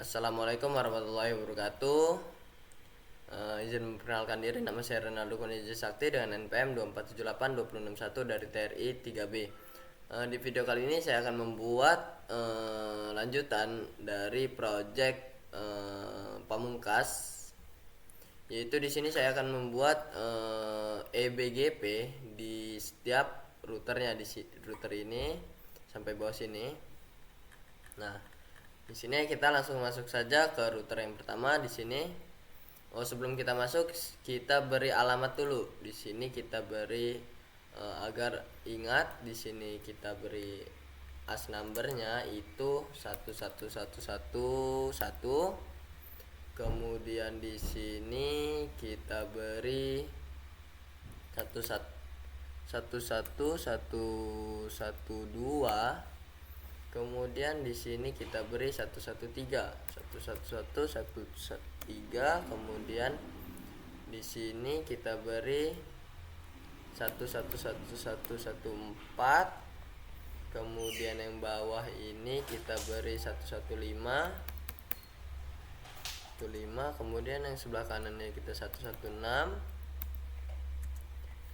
Assalamualaikum warahmatullahi wabarakatuh. Izin memperkenalkan diri, nama saya Renaldo Kuniji Sakti dengan NPM 2478261 dari TRI 3B. Di video kali ini saya akan membuat lanjutan dari project Pamungkas, yaitu di sini saya akan membuat EBGP di setiap routernya, di router ini sampai bawah sini. Nah, di sini kita langsung masuk saja ke router yang pertama di sini. Sebelum kita masuk, kita beri alamat dulu. Di sini kita beri agar ingat, di sini kita beri as numbernya itu 11111. Kemudian di sini kita beri 1111112. Kemudian di sini kita beri 113. Kemudian di sini kita beri 1111114. Kemudian yang bawah ini kita beri 115. Kemudian yang sebelah kanannya kita 116.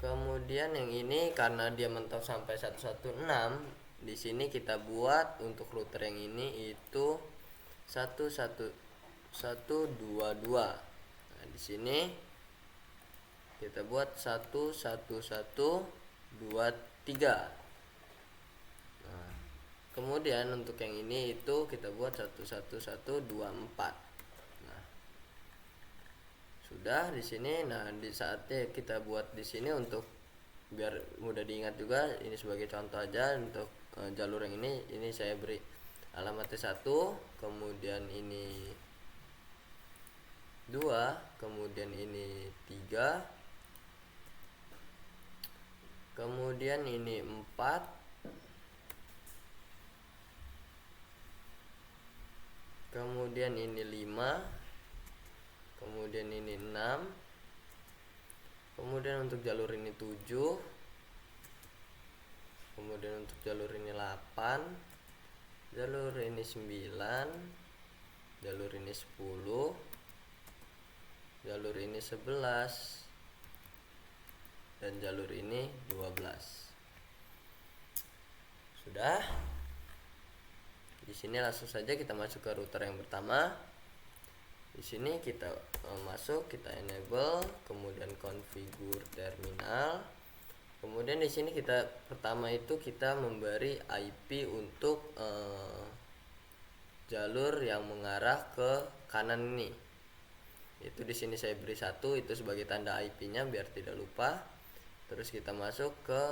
Kemudian yang ini karena dia mentok sampai 116, di sini kita buat untuk router yang ini itu 11122. Nah, di sini kita buat 11123. Nah, kemudian untuk yang ini itu kita buat 11124. Nah, sudah di sini. Nah, di saatnya kita buat di sini untuk biar mudah diingat juga, ini sebagai contoh aja untuk jalur yang ini saya beri alamatnya 1, kemudian ini 2, kemudian ini 3, kemudian ini 4, kemudian ini 5, kemudian ini 6, kemudian untuk jalur ini 7, kemudian untuk jalur ini 8, jalur ini 9, jalur ini 10, jalur ini 11, dan jalur ini 12. Sudah. Di sini langsung saja kita masuk ke router yang pertama. Di sini kita masuk, kita enable, kemudian configure terminal. Kemudian di sini kita pertama itu kita memberi IP untuk jalur yang mengarah ke kanan ini. Itu di sini saya beri 1, itu sebagai tanda IP-nya biar tidak lupa. Terus kita masuk ke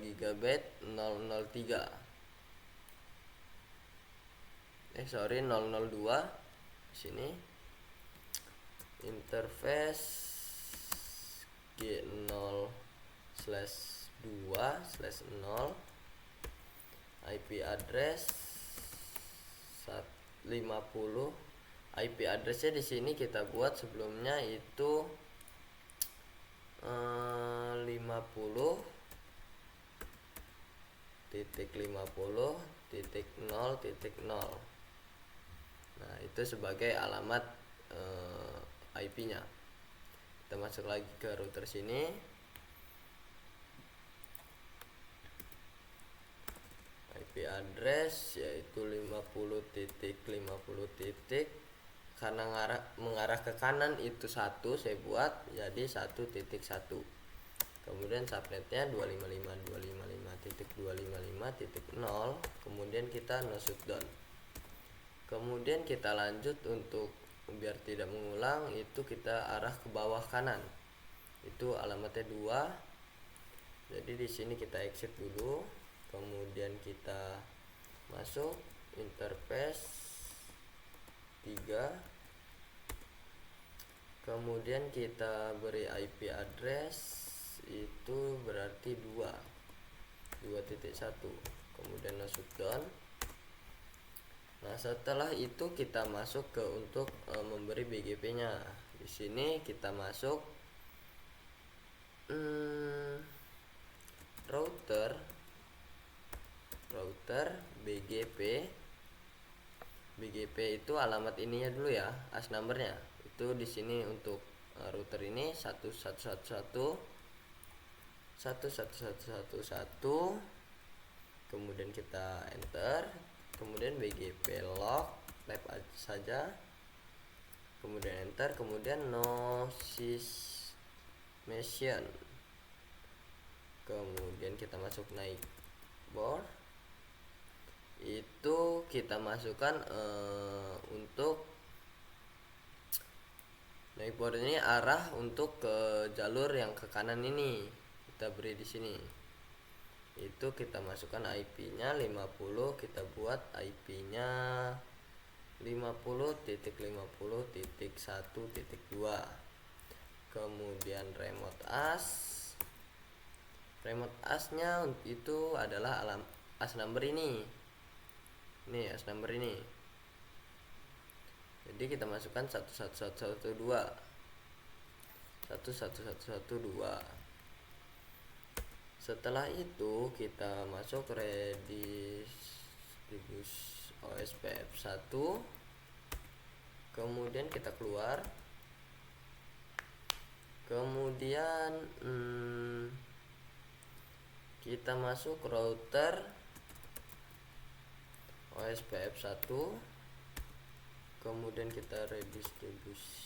gigabit 003. 002 di sini. Interface G0/2/0, IP address 50. IP addressnya di sini kita buat sebelumnya itu 50.50.0.0. Nah, itu sebagai alamat IP-nya. Kita masuk lagi ke router sini. IP address yaitu 50.50. Karena mengarah ke kanan itu 1 saya buat jadi 1.1. Kemudian subnetnya 255.255.255.0. Kemudian kita no shutdown. Kemudian kita lanjut untuk biar tidak mengulang, itu kita arah ke bawah kanan. Itu alamatnya 2. Jadi di sini kita exit dulu. Kemudian kita masuk interface 3. Kemudian kita beri IP address itu berarti 2.1. Kemudian no shutdown. Nah, setelah itu kita masuk ke untuk memberi BGP-nya. Di sini kita masuk router BGP BGP itu alamat ininya dulu ya, as numbernya. Itu di sini untuk router ini 1111 kemudian kita enter, kemudian BGP log type saja, kemudian enter, kemudian no sysmation, kemudian kita masuk naik board, itu kita masukkan untuk naik board ini arah untuk ke jalur yang ke kanan ini, kita beri di sini. Itu kita masukkan IP-nya 50, kita buat IP-nya 50.50.1.2. Kemudian remote as-nya itu adalah as number ini. Ini as number ini. Jadi kita masukkan 11112. Setelah itu kita masuk redistribus OSPF 1, kemudian kita keluar, kemudian kita masuk router OSPF 1, kemudian kita redistribus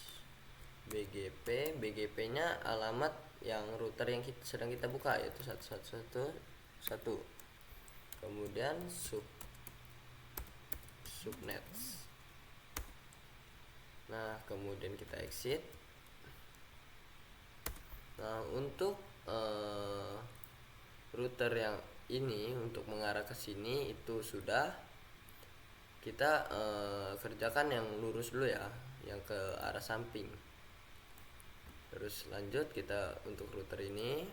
BGP nya alamat yang router yang sedang kita buka, yaitu 1111, kemudian subnet. Nah, kemudian kita exit. Nah, untuk router yang ini untuk mengarah ke sini itu sudah kita kerjakan yang lurus dulu ya, yang ke arah samping. Terus lanjut kita untuk router ini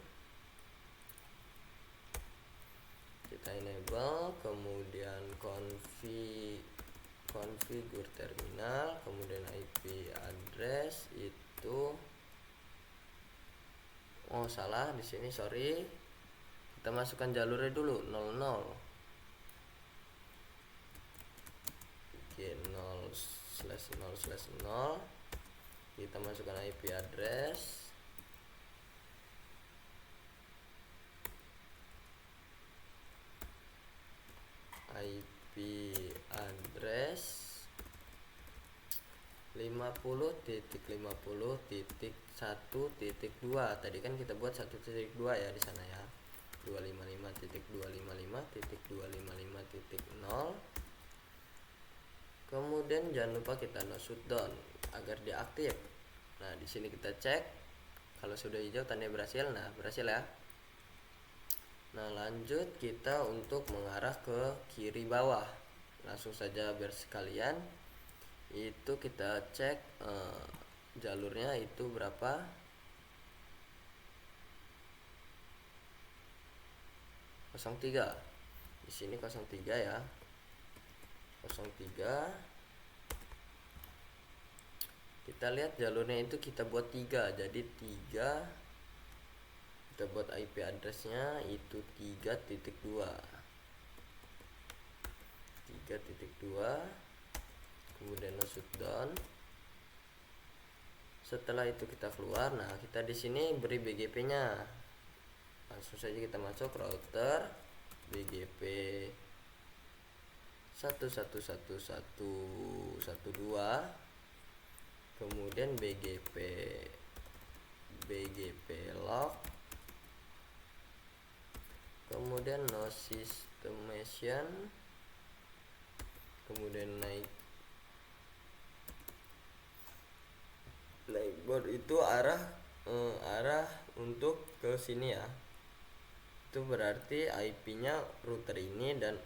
kita enable, kemudian configure terminal, kemudian IP address itu salah di sini, sorry. Kita masukkan jalurnya dulu 00. Oke, 0/0/0. Kita masukkan IP address, IP address 50.50.1.2. Tadi kan kita buat 1.2 ya di sana ya. 255.255.255.0. Kemudian jangan lupa kita no shutdown agar dia aktif. Nah, di sini kita cek, kalau sudah hijau tanda berhasil. Nah, berhasil ya. Nah, lanjut kita untuk mengarah ke kiri bawah. Langsung saja biar sekalian. Itu kita cek jalurnya itu berapa. (03). Di sini 03 ya. 03. Kita lihat jalurnya itu kita buat 3, jadi 3 kita buat IP addressnya itu 3.2, kemudian no shutdown. Setelah itu kita keluar. Nah, kita di sini beri BGP nya, langsung saja kita masuk router BGP 111.1.2, kemudian BGP log, kemudian no sysmation, kemudian naik board itu arah untuk ke sini ya. Itu berarti IP-nya router ini dan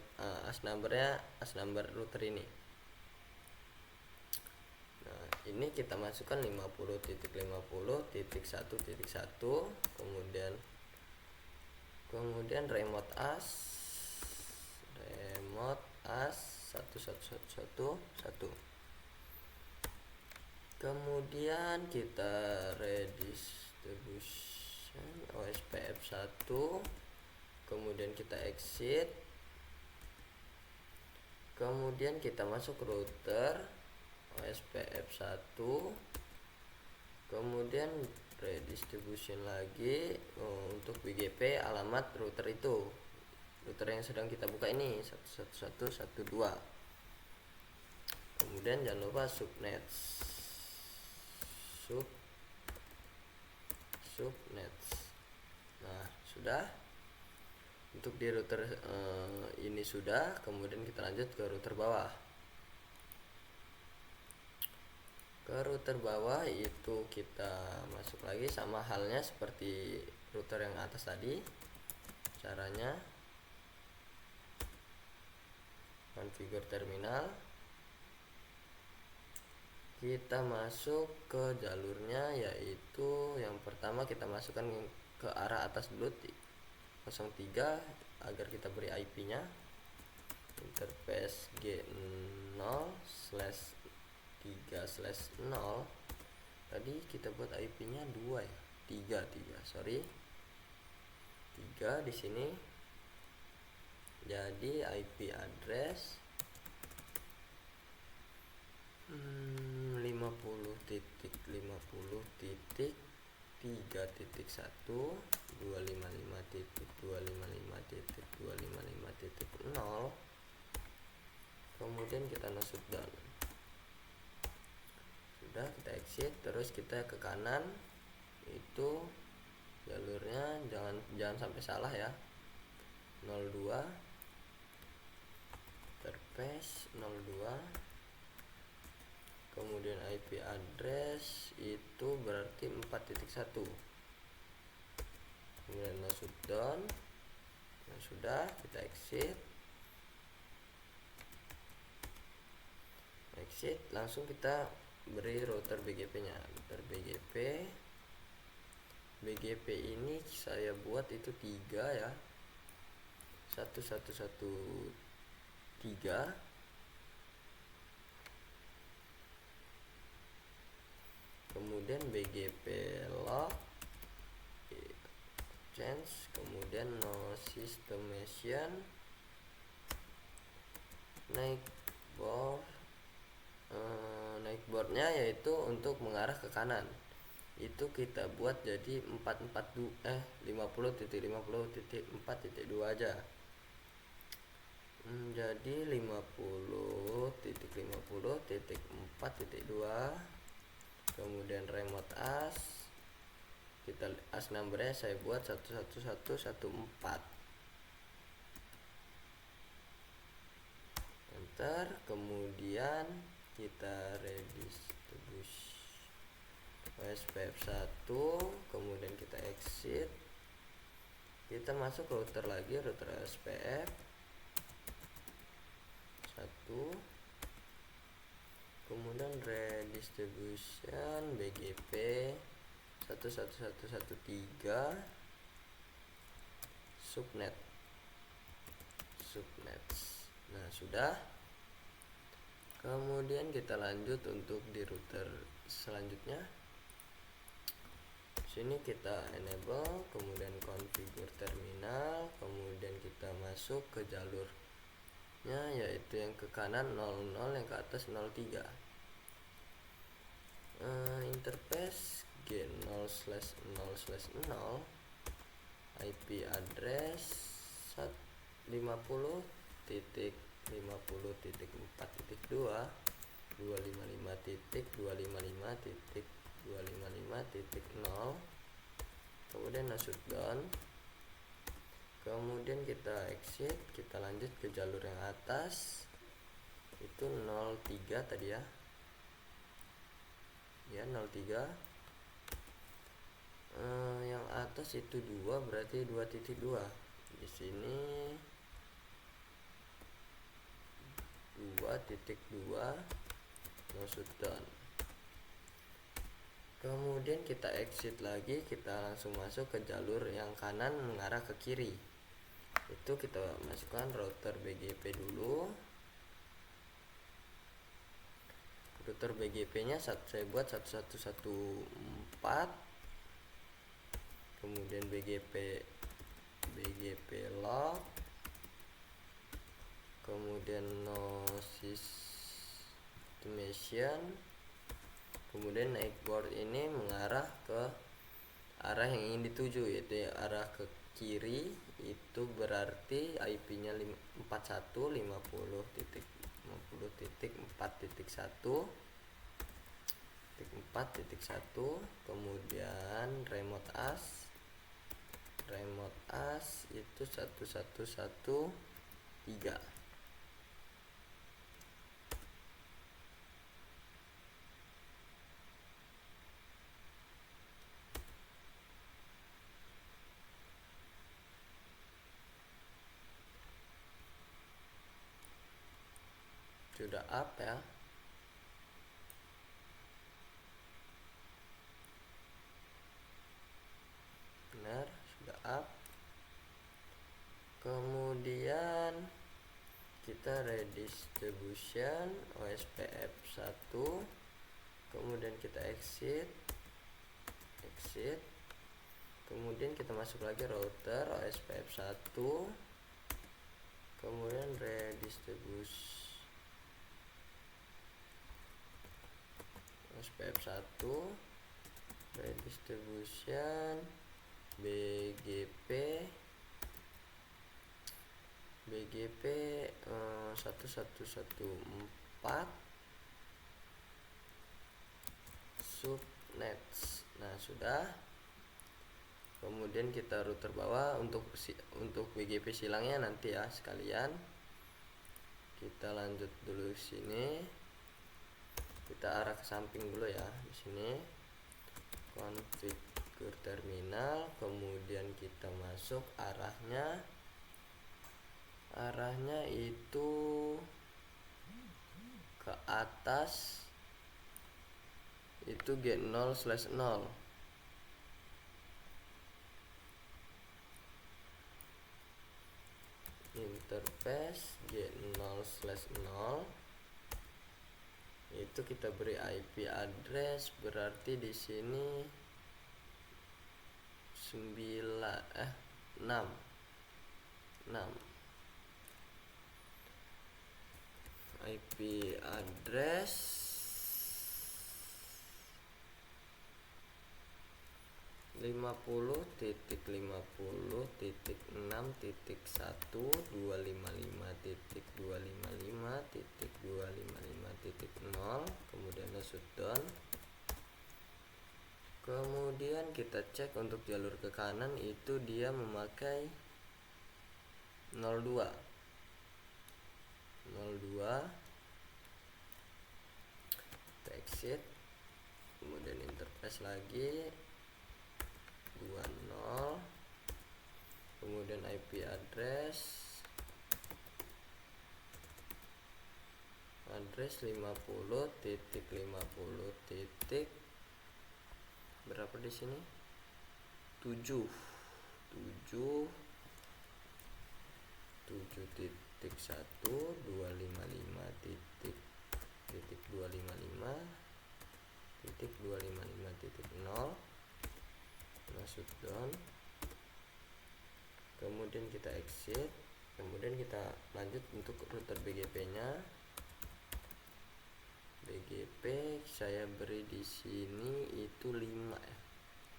as number router ini. Nah, ini kita masukkan 50.50.1.1, kemudian remote as 11111. Kemudian kita redistribution OSPF 1, kemudian kita exit, Kemudian kita masuk router OSPF1, kemudian redistribution lagi untuk BGP alamat router itu, router yang sedang kita buka ini 111.1.2. Kemudian jangan lupa subnet. Nah, sudah. Untuk di router ini sudah. Kemudian kita lanjut ke router bawah. Ke router bawah itu kita masuk lagi sama halnya seperti router yang atas tadi. Caranya configure terminal, kita masuk ke jalurnya, yaitu yang pertama kita masukkan ke arah atas dulu 03 agar kita beri IP nya interface G0/3/0. tadi kita buat IP nya 2 ya, 3 sorry, 3 di sini. Jadi IP address 50.3.1.255.255.255.0. kemudian kita no shutdown. Sudah, kita exit, terus kita ke kanan. Itu jalurnya jangan sampai salah ya, 02 interface 02, kemudian IP address itu berarti 4.1, kemudian no shutdown. Nah, sudah, kita exit, langsung kita beri router BGP nya. Router BGP ini saya buat itu 3 ya, 1113. kemudian BGP log change, kemudian no systemation, naik boardnya yaitu untuk mengarah ke kanan, itu kita buat jadi 50.50.4.2 aja. Jadi 50.50.4.2. kemudian remote as numbernya saya buat 11114, enter. Kemudian kita redistribusi OSPF1, kemudian kita exit, kita masuk router lagi, router OSPF 1, kemudian redistribution BGP 11113 subnet. Nah, sudah. Kemudian kita lanjut untuk di router selanjutnya. Sini kita enable, kemudian configure terminal, kemudian kita masuk ke jalurnya, yaitu yang ke kanan 00, yang ke atas 03. Interface G0/0/0, IP address 50.50.4.2, 255.255.255.0, kemudian no shutdown. Kemudian kita exit, kita lanjut ke jalur yang atas, itu 03 tadi ya, 03. Yang atas itu 2, berarti 2.2. Di sini 2.2, no shutdown. Kemudian kita exit lagi, kita langsung masuk ke jalur yang kanan mengarah ke kiri. Itu kita masukkan router BGP dulu. Router BGP nya saya buat 1114, kemudian BGP log kemudian no systemation, kemudian naik board ini mengarah ke arah yang ingin dituju, yaitu arah ke kiri. Itu berarti IP-nya 41.50.4.1, kemudian remote as itu 1113. Sudah up ya. Benar, sudah up. Kemudian kita redistribution OSPF 1, kemudian kita exit, kemudian kita masuk lagi router OSPF 1, kemudian redistribution OSPF 1, redistribution BGP 1114 subnets. Nah, sudah. Kemudian kita router bawah untuk BGP silangnya nanti ya sekalian. Kita lanjut dulu sini. Kita arah ke samping dulu ya di sini. Configure terminal, kemudian kita masuk arahnya itu ke atas, itu get 0/0. Interface get 0/0 itu kita beri IP address, berarti di sini 6 IP address 50.50.6.1.255.255.255.0, kemudian shutdown. Kemudian kita cek untuk jalur ke kanan, itu dia memakai 02. Kita exit, kemudian interface lagi 20, kemudian IP address 50.50. Berapa di sini? 7.255.255.0. Masuk down, kemudian kita exit, kemudian kita lanjut untuk router BGP nya. BGP saya beri di sini itu 5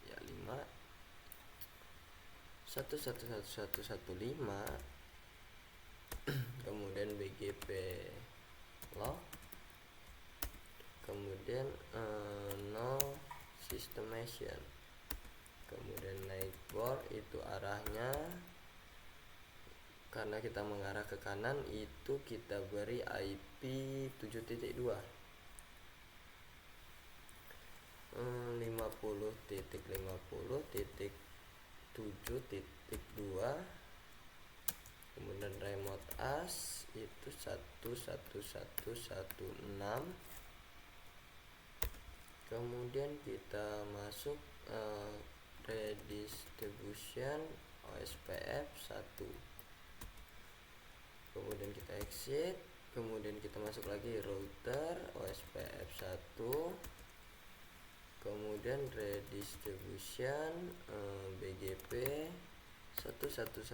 ya, 5 1111115. Kemudian BGP log, kemudian no systemation, kemudian naik board itu arahnya karena kita mengarah ke kanan, itu kita beri IP 7.2 50.50.7.2, kemudian remote as itu 11116. Kemudian kita masuk redistribution OSPF 1, kemudian kita exit, kemudian kita masuk lagi router OSPF 1, kemudian redistribution BGP 11115,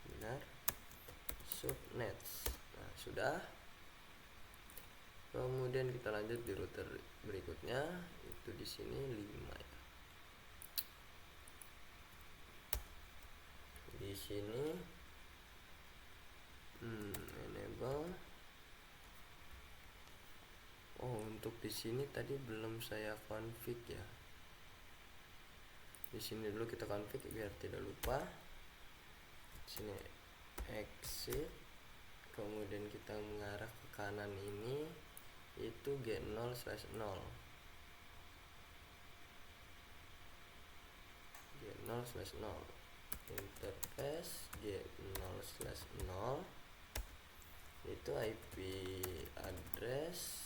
benar, subnets. Nah, sudah. Kemudian kita lanjut di router berikutnya, itu di sini 5 ya. Di sini enable. Oh, untuk di sini tadi belum saya config ya. Di sini dulu kita config biar tidak lupa. Sini exit, kemudian kita mengarah ke kanan ini itu G0/0. G0/0 interface G0/0 itu IP address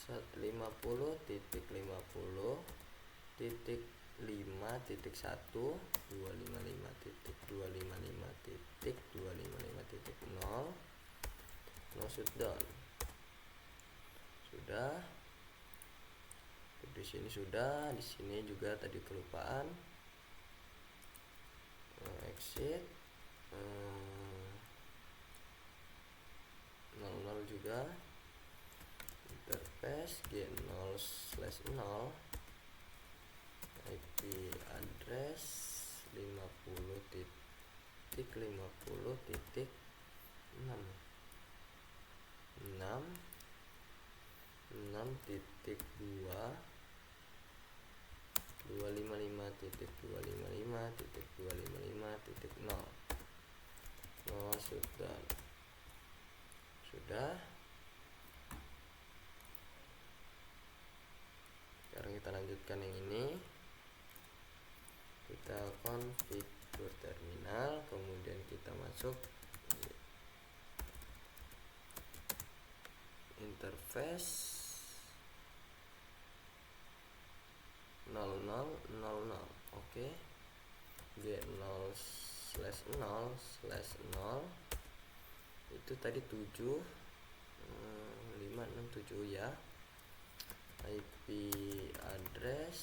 50.50.5.255.255.255.0 no shutdown. Sudah. Di sini sudah, di sini juga tadi kelupaan. Exit 00 juga. Interface G0/0 IP address 50.50.6.6.255.255.255.0 no shutdown. Sudah. Sekarang kita lanjutkan yang ini. Kita konfigur terminal, kemudian kita masuk interface 0000. Oke. G0/0/0 itu tadi 567 ya. IP address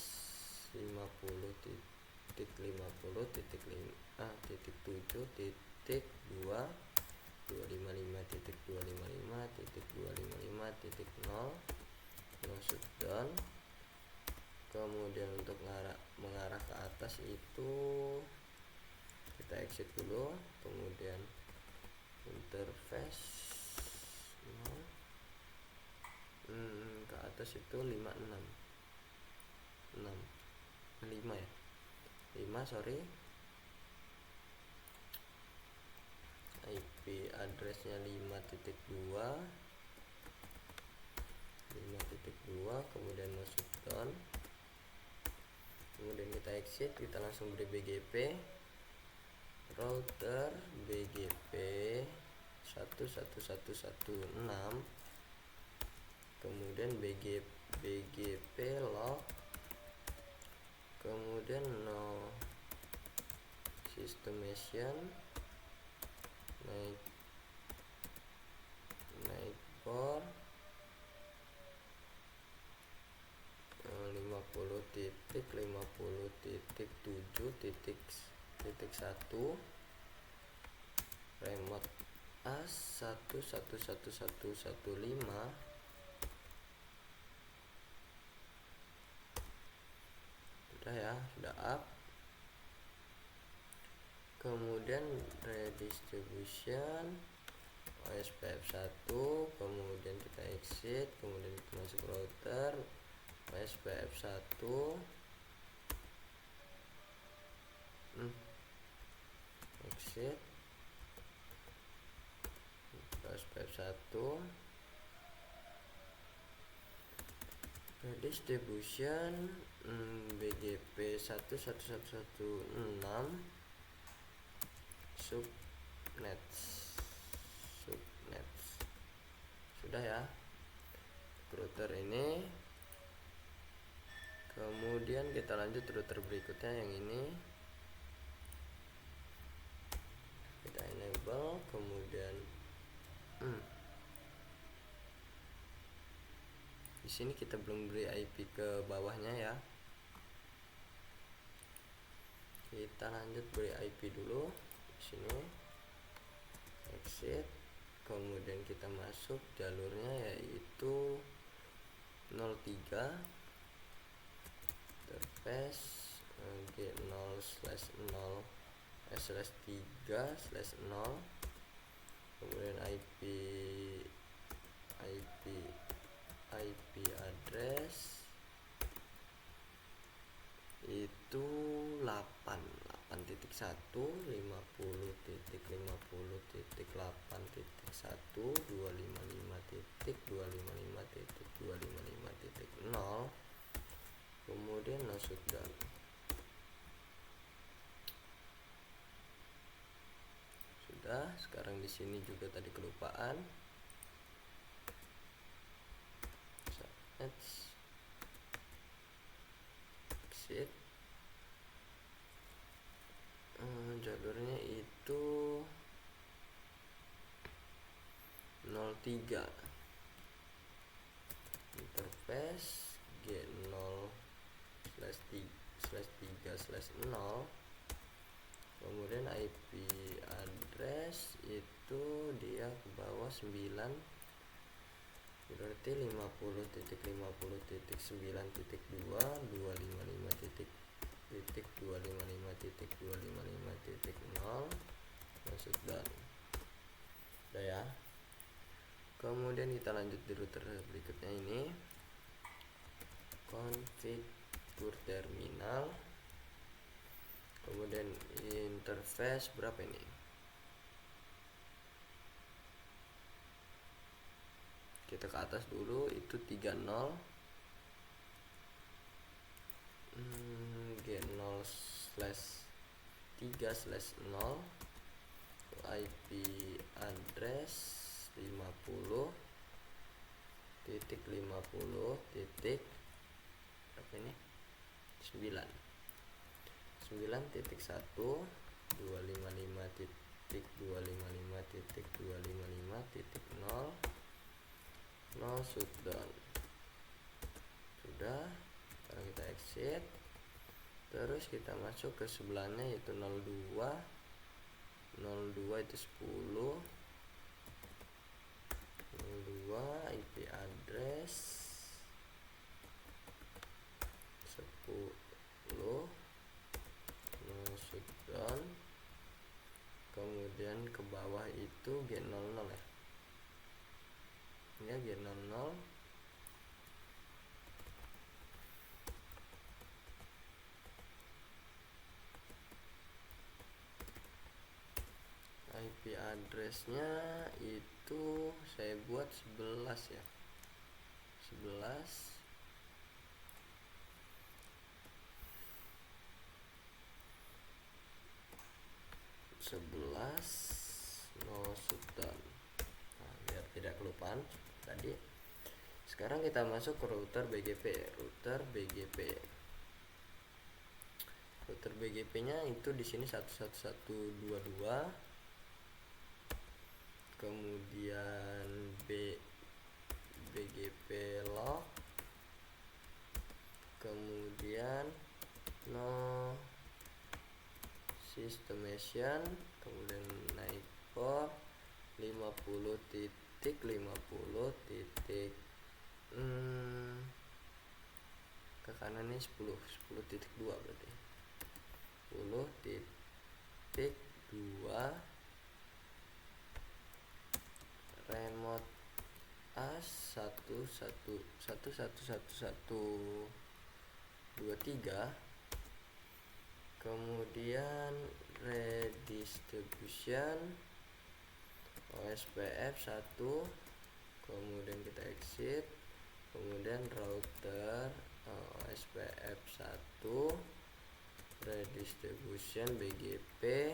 50.50.2.255.255.255.0 no shutdown. Kemudian untuk mengarah ke atas itu kita exit dulu, kemudian interface ke atas itu 5 ya, 5 sorry. IP addressnya 5.2, kemudian no shutdown. Kemudian kita exit, kita langsung beri BGP router BGP 11116, kemudian BGP log, kemudian no systemation night port 50.50.7.1 remote AS 1111115. Sudah ya, sudah up. Kemudian redistribution OSPF1, kemudian kita exit, kemudian kita masuk router OSPF1, exit OSPF1, redistribution BGP 11116 subnets. Sudah ya router ini. Kemudian kita lanjut router berikutnya yang ini. Kita enable, kemudian di sini kita belum beri IP ke bawahnya ya. Kita lanjut beri IP dulu di sini. exit, kemudian kita masuk jalurnya yaitu 03 interface G0/0/3/0, kemudian IP address itu 8.1 50.50.8.1 255.255.255.0, kemudian no shutdown. Sudah, sekarang di sini juga tadi kelupaan. Exit. Jalurnya itu 03 interface G0/3/0, kemudian IP address itu dia ke bawah 9, berarti 50.50.9.2 255.255.255.0 maksud dan udah ya. Kemudian kita lanjut di router berikutnya, ini configure terminal, kemudian interface berapa ini, kita ke atas dulu, itu 30 G0/3/0, IP address 50.50. Berapa ini? 9.1 255.255.255.0 no shutdown. Sudah, sekarang kita exit, terus kita masuk ke sebelahnya yaitu 02 itu 10 02 IP address 10 no shutdown, kemudian ke bawah itu G00 ya, G00 IP addressnya itu saya buat 11 ya, 11 no shutdown. Nah, biar tidak kelupaan tadi. Sekarang kita masuk ke router BGP. Router BGP-nya itu di sini 11122, kemudian BGP log, kemudian no systemation, kemudian naik port 50.50 ke kanan ini 10.2 berarti 10.2 remote as 1111123, kemudian redistribution OSPF 1, kemudian kita exit, kemudian router OSPF 1 redistribution BGP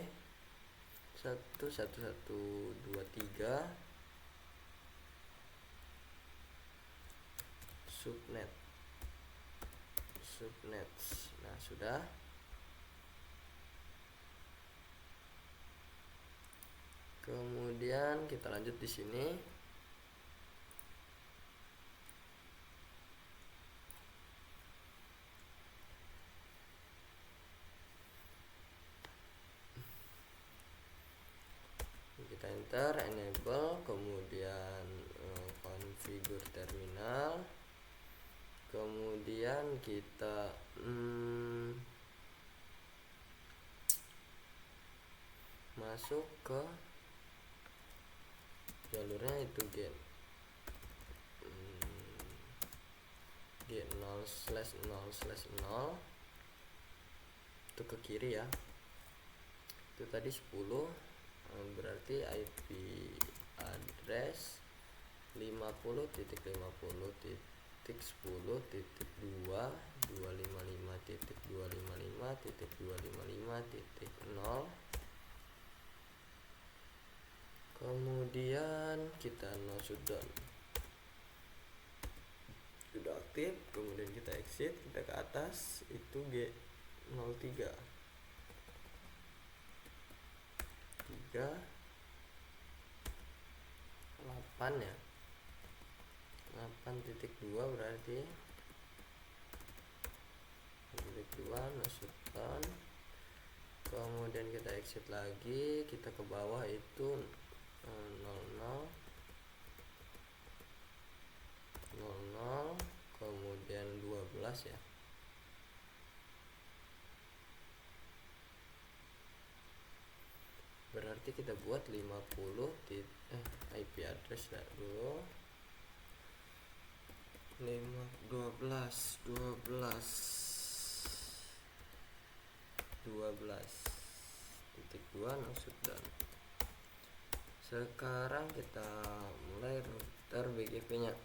11123 subnets. Nah, sudah. Kemudian kita lanjut di sini. Kita enter router, enable, kemudian configure terminal, kemudian kita masuk ke jalurnya itu get 0/0/0 itu ke kiri ya, itu tadi 10, berarti IP address 50.10.10.255.255.255.0. kemudian kita no sudah aktif, kemudian kita exit, kita ke atas itu G03 8 ya, 8.2 berarti titik 2 masukkan, kemudian kita exit lagi, kita ke bawah itu 00 kemudian 12 ya, berarti kita buat 50 IP address dulu 12.2 maksud. Dan sekarang kita mulai router BGP nya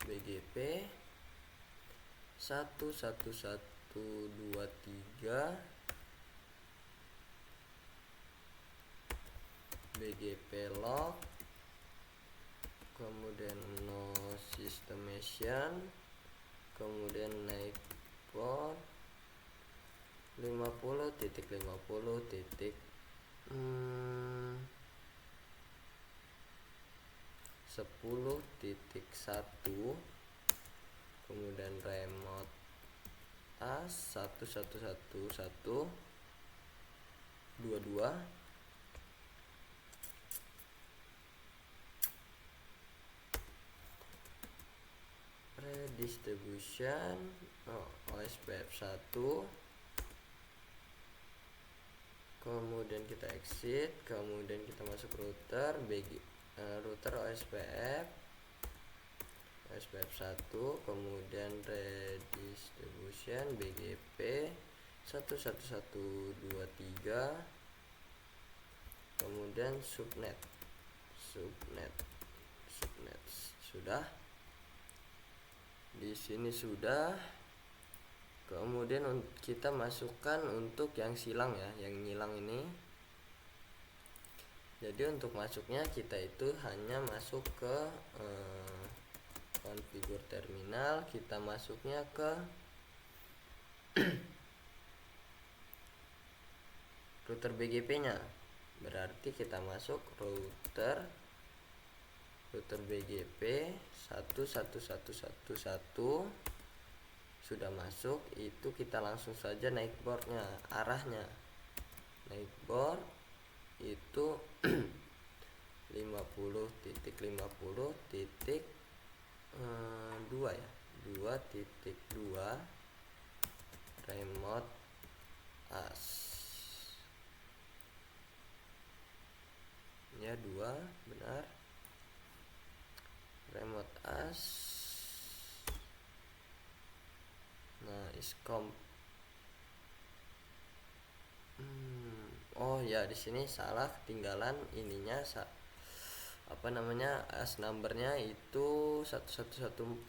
BGP 11123 BGP log, kemudian no systemation, kemudian naik port 50.50.10.1, kemudian remote as 111122, redistribution OSPF 1, kemudian kita exit, kemudian kita masuk router router OSPF 1, kemudian redistribution BGP 11123, kemudian subnet sudah di sini sudah. Kemudian kita masukkan untuk yang silang ya, yang ngilang ini. Jadi untuk masuknya kita itu hanya masuk ke configure terminal, kita masuknya ke router BGP nya, berarti kita masuk router BGP 11111 sudah masuk, itu kita langsung saja naik boardnya, arahnya naik board itu 50.50.2 ya, 2.2 remote as ya, 2 benar, remote as. Nah, iscom oh ya, di sini salah, ketinggalan ininya apa namanya, as numbernya itu 1114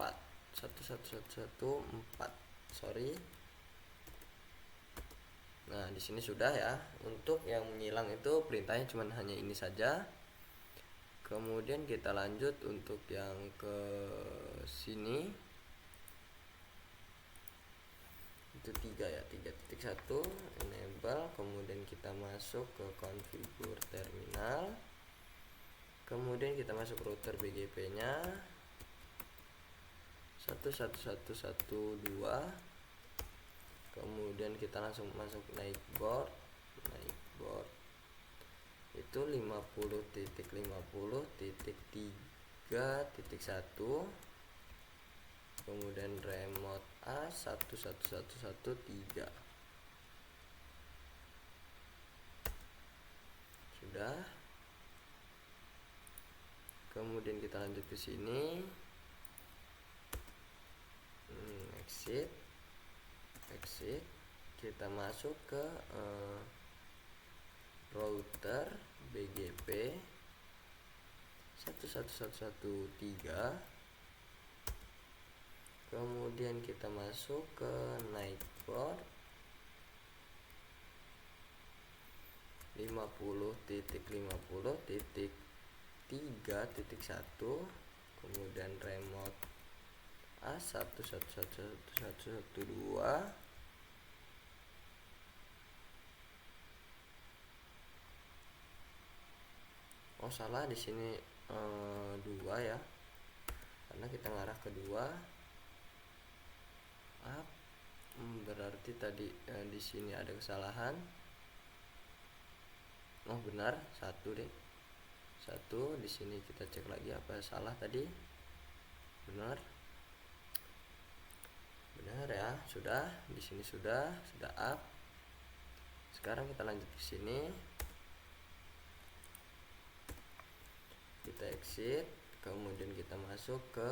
sorry. Nah, di sini sudah ya. Untuk yang menyilang itu perintahnya cuman hanya ini saja. Kemudian kita lanjut untuk yang ke sini itu 3 ya, 3.1 enable, kemudian kita masuk ke configure terminal, kemudian kita masuk router BGP nya 11112, kemudian kita langsung masuk naik board itu 50.50.3.1, kemudian remote A 11113. Sudah. Kemudian kita lanjut ke sini, exit, kita masuk ke router BGP 11113. Kemudian kita masuk ke Nightboard 50.50.3.1, kemudian remote A 1111112. Oh salah, di sini 2 ya, karena kita ngarah ke 2. Berarti tadi di sini ada kesalahan. Oh benar, 1 deh. 1 di sini kita cek lagi apa salah tadi. Benar ya, sudah. Di sini sudah up. Sekarang kita lanjut ke sini. Kita exit, kemudian kita masuk ke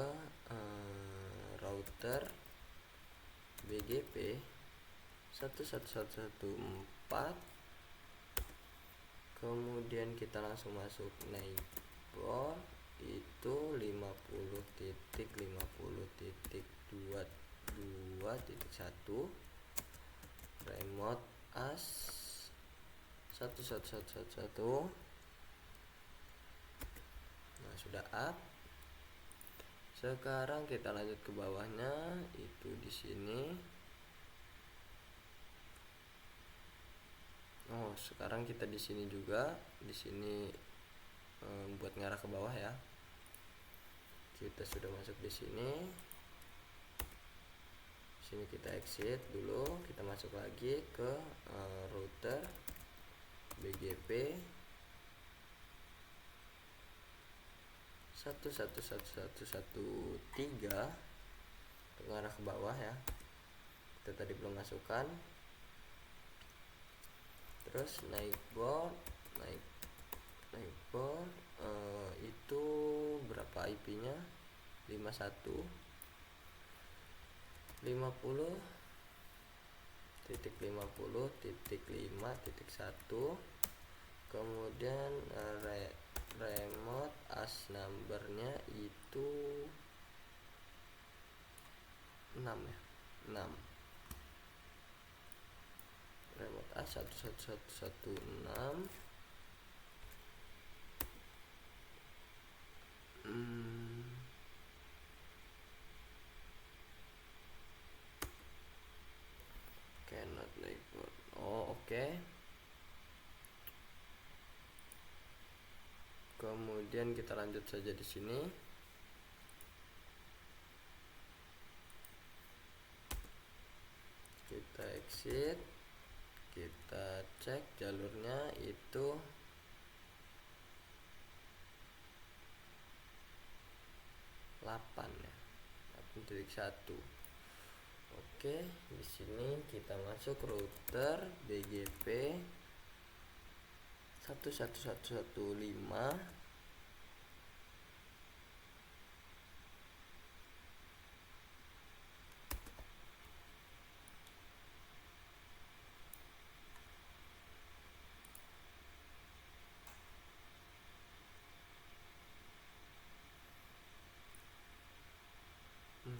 router BGP 11114. Kemudian kita langsung masuk Nightboard itu 50.50.22.1, remote AS 11111. Nah, sudah up. Sekarang kita lanjut ke bawahnya, itu di sini. Oh, sekarang kita di sini juga. Di sini buat ngarah ke bawah ya. Kita sudah masuk di sini. Sini kita exit dulu, kita masuk lagi ke router BGP 11113, mengarah ke bawah ya. Kita tadi belum masukkan. Terus Nightboard itu berapa IP-nya? 51.50.5.1, kemudian remote AS numbernya itu 6 ya, 6. Remote AS 11116. Cannot Nightboard. Oh, oke. Kemudian kita lanjut saja di sini. Kita exit, kita cek jalurnya itu ya, 8.1. Oke, di sini kita masuk router BGP 11115.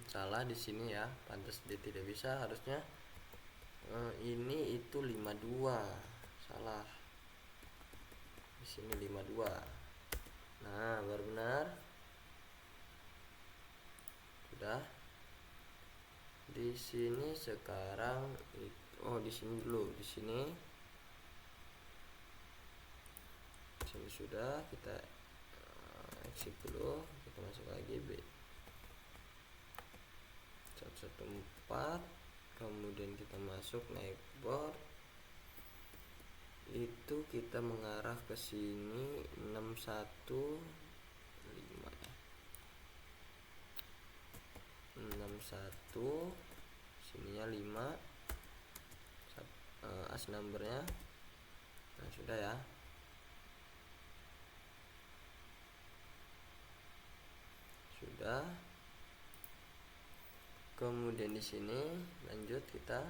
Salah di sini ya, pantas dia tidak bisa, harusnya ini itu 52. Salah. Di sini 52. Nah, baru benar. Sudah. Di sini sekarang di sini dulu, di sini. Di sini sudah, kita exit dulu, kita masuk lagi B 114, kemudian kita masuk Nightboard itu kita mengarah ke sini 615 ya. 61 sininya 5 as numbernya. Nah, sudah ya. Sudah. Kemudian di sini lanjut kita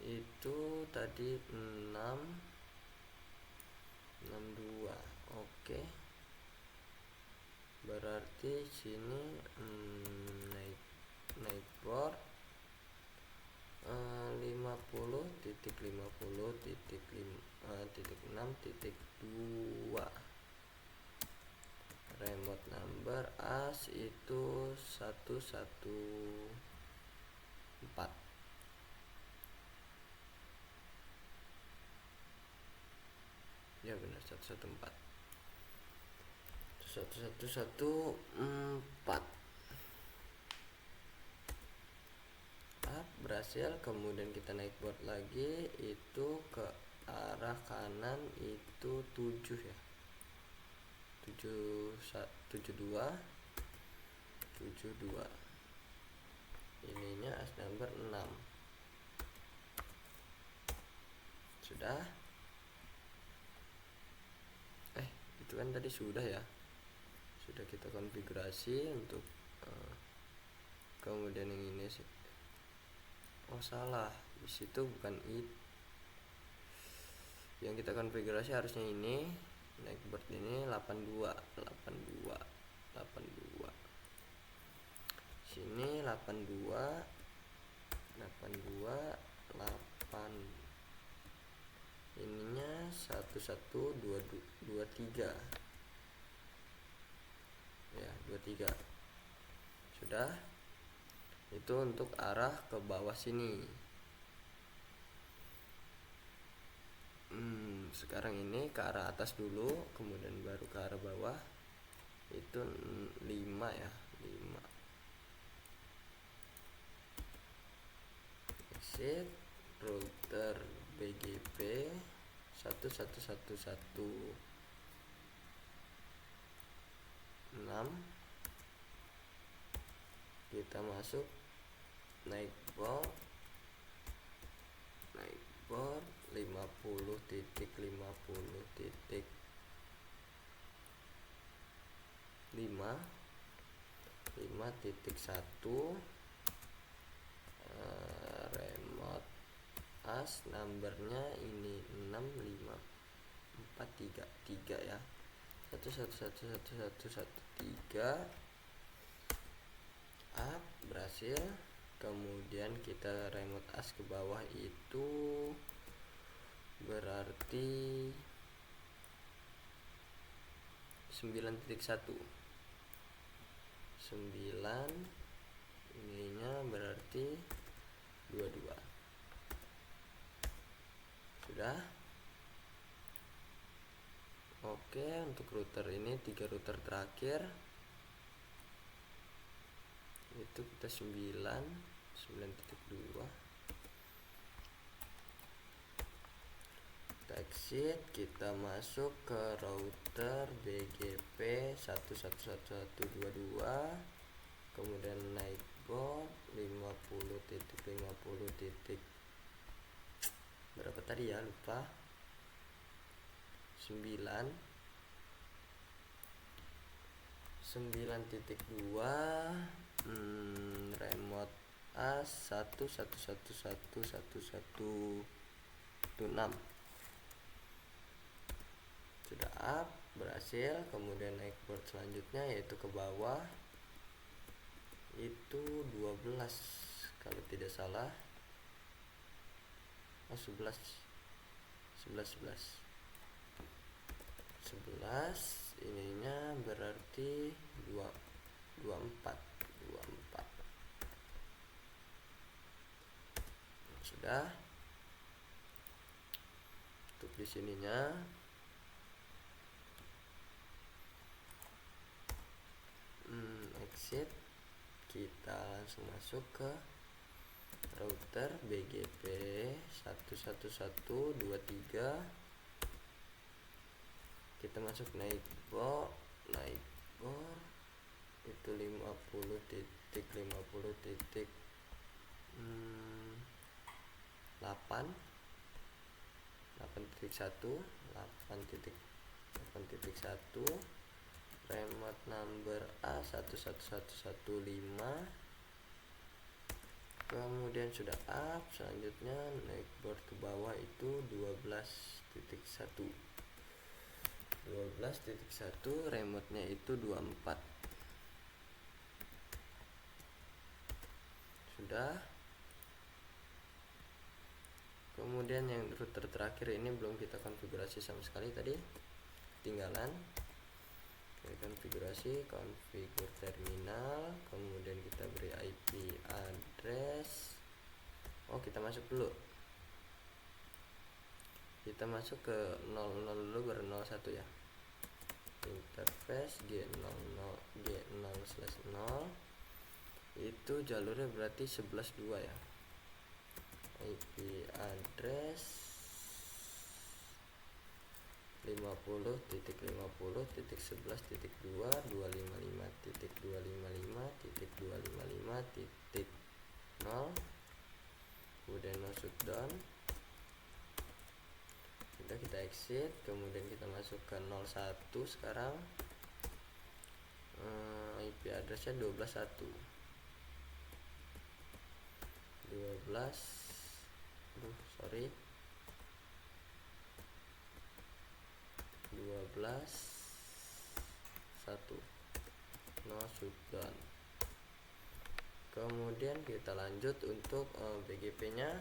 itu tadi 62. Oke. Berarti sini naik board 50.50.6.2. Remote number as itu 114. Ya benar, 114. 1114 berhasil. Kemudian kita naik board lagi itu ke arah kanan itu 7 ya, 72 ininya as number 6. Sudah. Itu kan tadi sudah ya, sudah kita konfigurasi untuk kemudian yang ini sih. Oh salah, di situ bukan itu yang kita konfigurasi, harusnya ini naik board ini 82 sini 82 ininya 1123 ya, 23. Sudah. Itu untuk arah ke bawah sini. Sekarang ini ke arah atas dulu, kemudian baru ke arah bawah. Itu 5 ya, 5. Exit router BGP 11116. Kita masuk naik board 50.50.5.1 remote as numbernya ini 65433 ya, 111113 berhasil. Kemudian kita remote as ke bawah itu berarti 9.1 ininya berarti 22. Sudah. Oke, untuk router ini 3 router terakhir itu kita 9.2. Kita exit, kita masuk ke router BGP 111.122, kemudian naik board 50.50. Berapa tadi ya, lupa. 9.2 remote as 1111116 sudah up, berhasil. Kemudian naik board selanjutnya yaitu ke bawah itu 12 kalau tidak salah, 11 ininya berarti 24. Sudah. Untuk di sininya exit, kita langsung masuk ke router BGP 11123, kita masuk naik bor itu 50.50.8 8.1 remote number A11115, kemudian sudah up. Selanjutnya naik board ke bawah itu 12.1 remote-nya itu 24. Sudah. Kemudian yang router terakhir ini belum kita konfigurasi sama sekali tadi, tinggalan. Konfigurasi, konfigur terminal, kemudian kita beri IP address. Kita masuk dulu. Kita masuk ke 00 dulu baru 01 ya. Interface G0/0 itu jalurnya berarti 11.2 ya. IP address 50.50.11.2 255.255.255.0, kemudian no shutdown. Kita exit, kemudian kita masuk ke 01 sekarang. IP addressnya 12.1 no shutdown. Kemudian kita lanjut untuk BGP nya,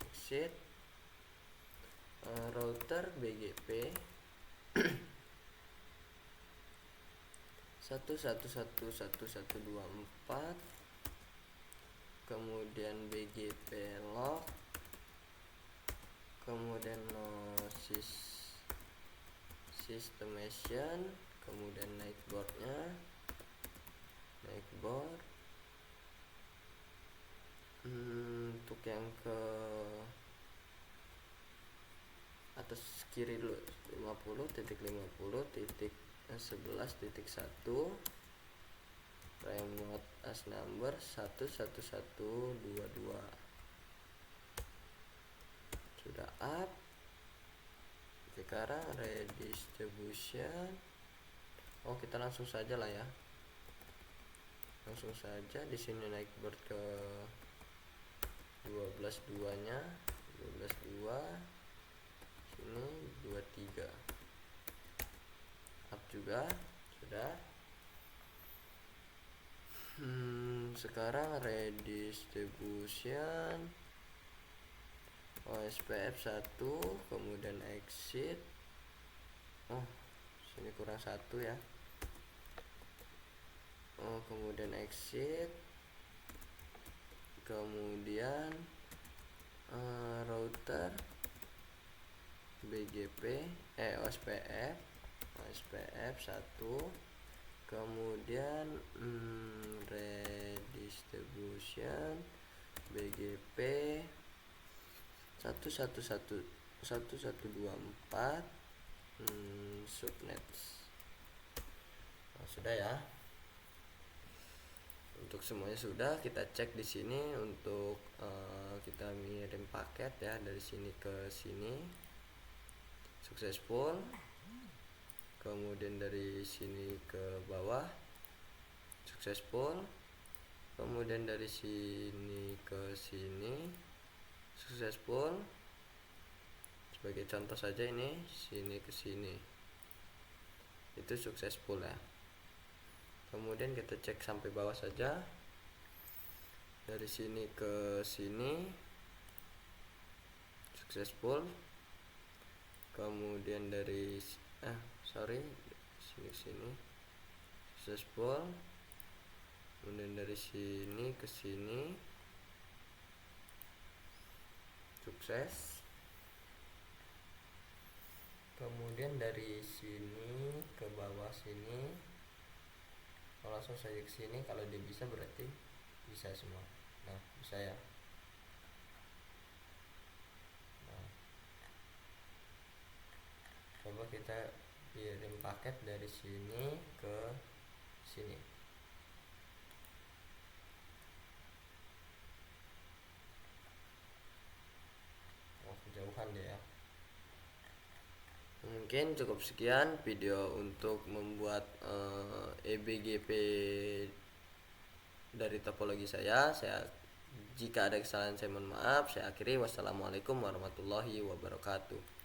exit. Router BGP 1111124, kemudian BGP log, kemudian no systemation, kemudian naik boardnya, naik board. Untuk yang ke atas kiri dulu 50.50.11.1 remote as number 11122. Sudah up. Sekarang redistribution. Kita langsung saja lah ya. Langsung saja di sini naik board ke 12.2 nya, 12.2, sini 23. Up juga sudah. Sekarang redistribution OSPF 1, kemudian exit. Sini kurang 1 ya. Kemudian exit, kemudian router BGP OSPF 1, kemudian redistribution BGP 11124 subnets. Sudah ya. Untuk semuanya sudah, kita cek di sini untuk kita ngirim paket ya dari sini ke sini successful. Kemudian dari sini ke bawah successful. Kemudian dari sini ke sini successful. Sebagai contoh saja ini, sini ke sini itu successful ya. Kemudian kita cek sampai bawah saja, dari sini ke sini successful. Kemudian dari sini successful. Kemudian dari sini ke sini sukses. Kemudian dari sini ke bawah sini, langsung saja ke sini. Kalau dia bisa berarti bisa semua. Nah, bisa ya. coba kita kirim paket dari sini ke sini. Oh, kejauhan dia ya. Mungkin cukup sekian video untuk membuat EBGP dari topologi saya. Jika ada kesalahan saya mohon maaf. Saya akhiri. Wassalamualaikum warahmatullahi wabarakatuh.